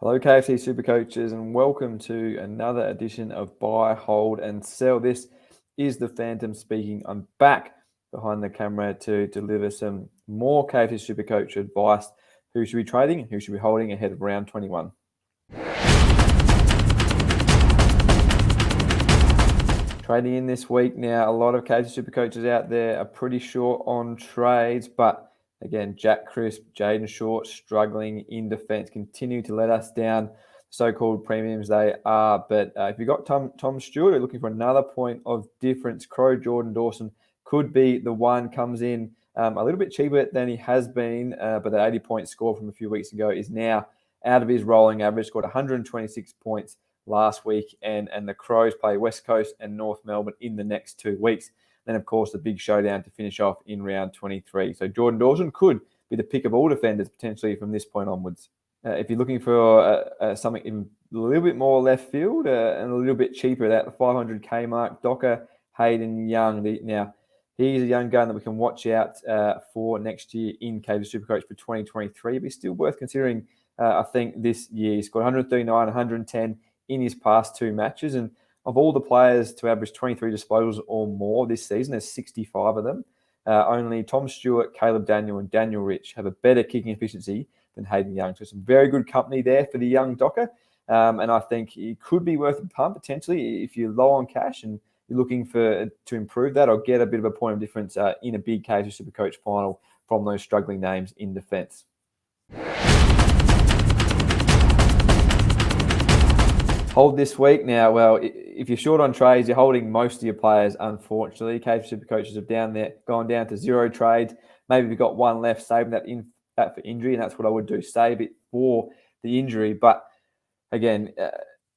Hello, KFC SuperCoaches, and welcome to another edition of Buy, Hold, and Sell. This is the Phantom speaking. I'm back behind the camera to deliver some more KFC SuperCoach advice. Who should be trading and who should be holding ahead of round 21? Trading in this week now, a lot of KFC SuperCoaches out there are pretty short on trades, but again, Jack Crisp, Jaden Short struggling in defence, continue to let us down. So-called premiums they are. But if you've got Tom Stewart looking for another point of difference, Crow Jordan Dawson could be the one. Comes in a little bit cheaper than he has been, but that 80-point score from a few weeks ago is now out of his rolling average. Scored 126 points last week, and the Crows play West Coast and North Melbourne in the next 2 weeks. Then, of course, the big showdown to finish off in round 23. So Jordan Dawson could be the pick of all defenders potentially from this point onwards. If you're looking for something in a little bit more left field and a little bit cheaper at the 500k mark, Docker Hayden Young. Now, he's a young gun that we can watch out for next year in KFC SuperCoach for 2023. But he's still worth considering, I think, this year. He's got 139, 110 in his past 2 matches. And of all the players to average 23 disposals or more this season, there's 65 of them. Only Tom Stewart, Caleb Daniel, and Daniel Rich have a better kicking efficiency than Hayden Young. So some very good company there for the young Docker. And I think he could be worth a punt potentially if you're low on cash and you're looking to improve that or get a bit of a point of difference in a big KFC SuperCoach final from those struggling names in defence. Hold this week now. Well, if you're short on trades, you're holding most of your players, unfortunately. KFC SuperCoaches have gone down to 0 trades. Maybe you've got one left, saving that for injury, and that's what I would do, save it for the injury. But again,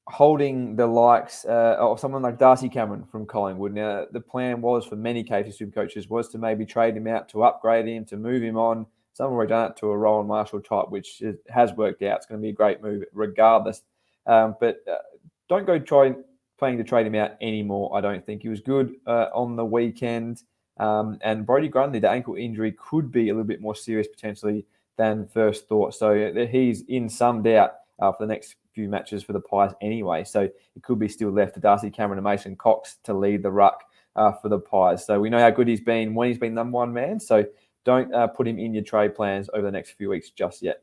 holding the likes of someone like Darcy Cameron from Collingwood. Now, the plan was for many KFC SuperCoaches was to maybe trade him out, to upgrade him, to move him on. Some have already done it to a Rowan Marshall type, which has worked out. It's going to be a great move regardless. But don't go planning to trade him out anymore, I don't think. He was good on the weekend. And Brodie Grundy, the ankle injury could be a little bit more serious potentially than first thought. So he's in some doubt for the next few matches for the Pies anyway. So it could be still left to Darcy Cameron and Mason Cox to lead the ruck for the Pies. So we know how good he's been when he's been number one man. So don't put him in your trade plans over the next few weeks just yet.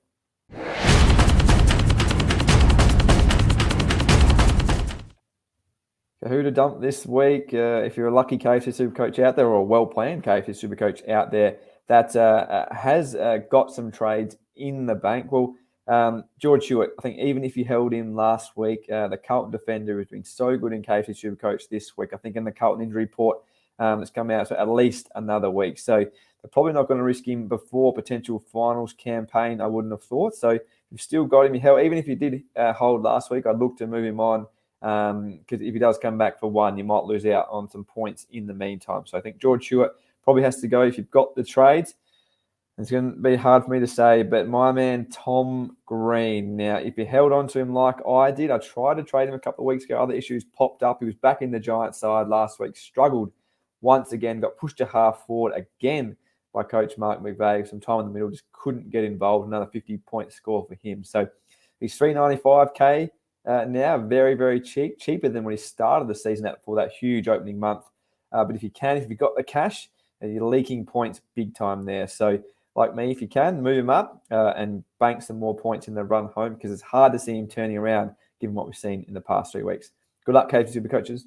Who to dump this week? If you're a lucky KFC SuperCoach out there or a well-planned KFC SuperCoach out there that has got some trades in the bank. Well, George Hewitt, I think even if you held him last week, the Carlton defender has been so good in KFC SuperCoach this week. I think in the Carlton injury report that's come out for at least another week. So they're probably not going to risk him before potential finals campaign, I wouldn't have thought. So you've still got him. Even if you did hold last week, I'd look to move him on. Because if he does come back for one, you might lose out on some points in the meantime. So I think George Hewitt probably has to go if you've got the trades. It's going to be hard for me to say, but my man Tom Green. Now, if you held on to him like I did, I tried to trade him a couple of weeks ago. Other issues popped up. He was back in the Giants side last week, struggled once again, got pushed to half forward again by coach Mark McVeigh. Some time in the middle, just couldn't get involved. Another 50-point score for him. So he's $395K. Now, very, very cheap, cheaper than when he started the season for that huge opening month. But if you've got the cash, you're leaking points big time there. So, like me, if you can, move him up and bank some more points in the run home because it's hard to see him turning around given what we've seen in the past 3 weeks. Good luck, KFC SuperCoaches.